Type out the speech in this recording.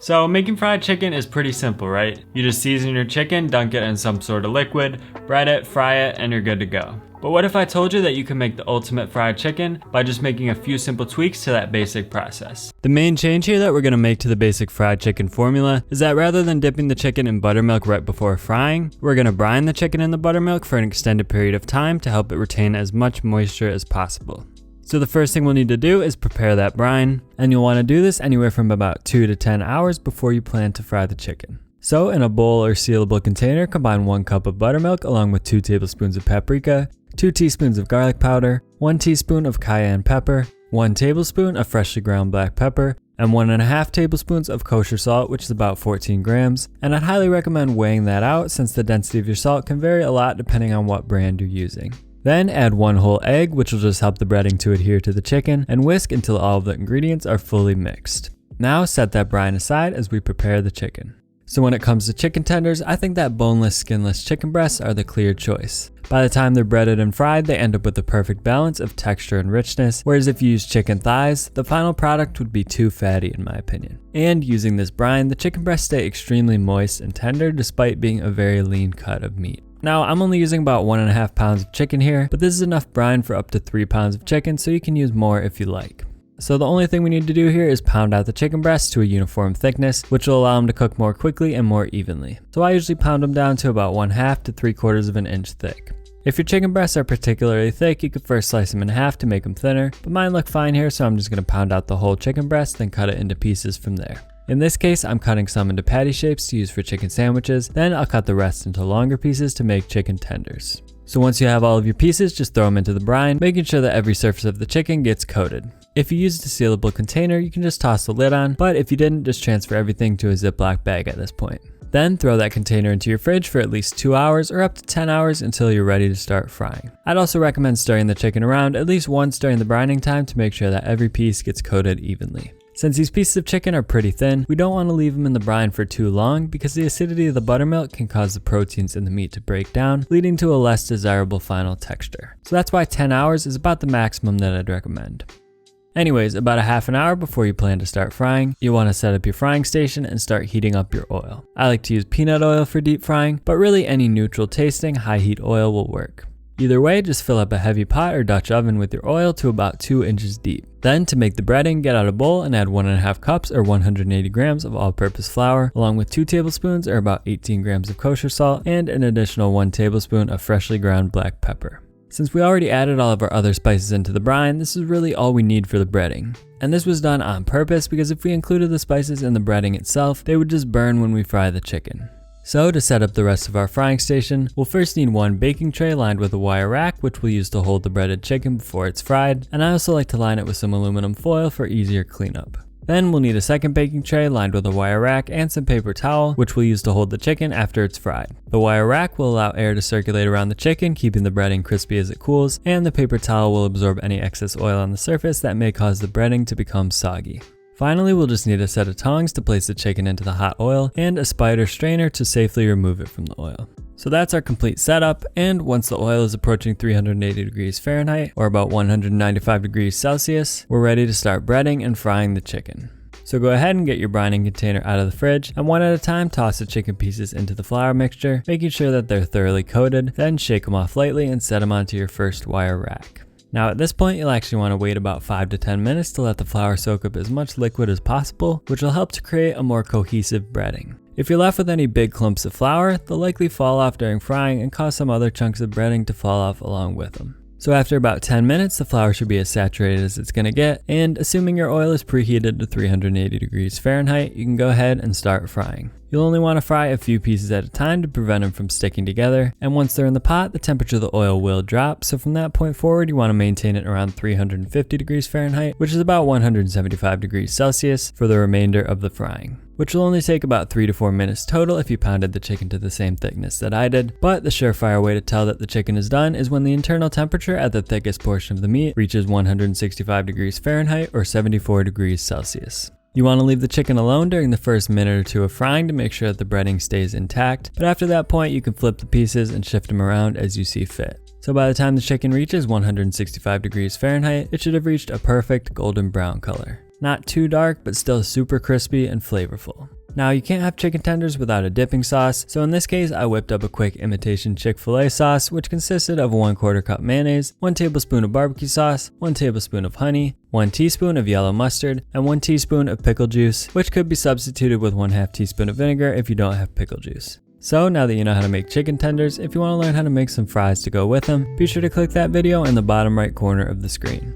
So making fried chicken is pretty simple, right? You just season your chicken, dunk it in some sort of liquid, bread it, fry it, and you're good to go. But what if I told you that you can make the ultimate fried chicken by just making a few simple tweaks to that basic process? The main change here that we're going to make to the basic fried chicken formula is that rather than dipping the chicken in buttermilk right before frying, we're going to brine the chicken in the buttermilk for an extended period of time to help it retain as much moisture as possible. So the first thing we'll need to do is prepare that brine, and you'll want to do this anywhere from about 2 to 10 hours before you plan to fry the chicken. So in a bowl or sealable container, combine 1 cup of buttermilk along with 2 tablespoons of paprika, 2 teaspoons of garlic powder, 1 teaspoon of cayenne pepper, 1 tablespoon of freshly ground black pepper, and 1.5 tablespoons of kosher salt, which is about 14 grams. And I'd highly recommend weighing that out since the density of your salt can vary a lot depending on what brand you're using. Then add 1 whole egg, which will just help the breading to adhere to the chicken, and whisk until all of the ingredients are fully mixed. Now set that brine aside as we prepare the chicken. So when it comes to chicken tenders, I think that boneless, skinless chicken breasts are the clear choice. By the time they're breaded and fried, they end up with the perfect balance of texture and richness, whereas if you use chicken thighs, the final product would be too fatty in my opinion. And using this brine, the chicken breasts stay extremely moist and tender despite being a very lean cut of meat. Now, I'm only using about 1.5 pounds of chicken here, but this is enough brine for up to 3 pounds of chicken, so you can use more if you like. So the only thing we need to do here is pound out the chicken breasts to a uniform thickness, which will allow them to cook more quickly and more evenly. So I usually pound them down to about 1/2 to 3/4 of an inch thick. If your chicken breasts are particularly thick, you could first slice them in half to make them thinner, but mine look fine here, so I'm just going to pound out the whole chicken breast, then cut it into pieces from there. In this case, I'm cutting some into patty shapes to use for chicken sandwiches, then I'll cut the rest into longer pieces to make chicken tenders. So once you have all of your pieces, just throw them into the brine, making sure that every surface of the chicken gets coated. If you used a sealable container, you can just toss the lid on, but if you didn't, just transfer everything to a Ziploc bag at this point. Then throw that container into your fridge for at least 2 hours or up to 10 hours until you're ready to start frying. I'd also recommend stirring the chicken around at least once during the brining time to make sure that every piece gets coated evenly. Since these pieces of chicken are pretty thin, we don't want to leave them in the brine for too long because the acidity of the buttermilk can cause the proteins in the meat to break down, leading to a less desirable final texture. So that's why 10 hours is about the maximum that I'd recommend. Anyways, about a half an hour before you plan to start frying, you want to set up your frying station and start heating up your oil. I like to use peanut oil for deep frying, but really any neutral tasting high heat oil will work. Either way, just fill up a heavy pot or Dutch oven with your oil to about 2 inches deep. Then to make the breading, get out a bowl and add 1.5 cups or 180 grams of all-purpose flour, along with 2 tablespoons or about 18 grams of kosher salt and an additional 1 tablespoon of freshly ground black pepper. Since we already added all of our other spices into the brine, this is really all we need for the breading. And this was done on purpose because if we included the spices in the breading itself, they would just burn when we fry the chicken. So to set up the rest of our frying station, we'll first need 1 baking tray lined with a wire rack, which we'll use to hold the breaded chicken before it's fried, and I also like to line it with some aluminum foil for easier cleanup. Then we'll need a second baking tray lined with a wire rack and some paper towel, which we'll use to hold the chicken after it's fried. The wire rack will allow air to circulate around the chicken, keeping the breading crispy as it cools, and the paper towel will absorb any excess oil on the surface that may cause the breading to become soggy. Finally, we'll just need a set of tongs to place the chicken into the hot oil and a spider strainer to safely remove it from the oil. So that's our complete setup, and once the oil is approaching 380 degrees Fahrenheit or about 195 degrees Celsius, we're ready to start breading and frying the chicken. So go ahead and get your brining container out of the fridge, and one at a time toss the chicken pieces into the flour mixture, making sure that they're thoroughly coated, then shake them off lightly and set them onto your first wire rack. Now at this point, you'll actually want to wait about 5 to 10 minutes to let the flour soak up as much liquid as possible, which will help to create a more cohesive breading. If you're left with any big clumps of flour, they'll likely fall off during frying and cause some other chunks of breading to fall off along with them. So after about 10 minutes, the flour should be as saturated as it's going to get, and assuming your oil is preheated to 380 degrees Fahrenheit, you can go ahead and start frying. You'll only want to fry a few pieces at a time to prevent them from sticking together, and once they're in the pot, the temperature of the oil will drop, so from that point forward, you want to maintain it around 350 degrees Fahrenheit, which is about 175 degrees Celsius for the remainder of the frying. Which will only take about 3 to 4 minutes total if you pounded the chicken to the same thickness that I did, but the surefire way to tell that the chicken is done is when the internal temperature at the thickest portion of the meat reaches 165 degrees Fahrenheit or 74 degrees Celsius. You want to leave the chicken alone during the first minute or two of frying to make sure that the breading stays intact, but after that point you can flip the pieces and shift them around as you see fit. So by the time the chicken reaches 165 degrees Fahrenheit, it should have reached a perfect golden brown color. Not too dark, but still super crispy and flavorful. Now, you can't have chicken tenders without a dipping sauce, so in this case I whipped up a quick imitation Chick-fil-A sauce, which consisted of 1/4 cup mayonnaise, 1 tablespoon of barbecue sauce, 1 tablespoon of honey, 1 teaspoon of yellow mustard, and 1 teaspoon of pickle juice, which could be substituted with 1/2 teaspoon of vinegar if you don't have pickle juice. So now that you know how to make chicken tenders, if you want to learn how to make some fries to go with them, be sure to click that video in the bottom right corner of the screen.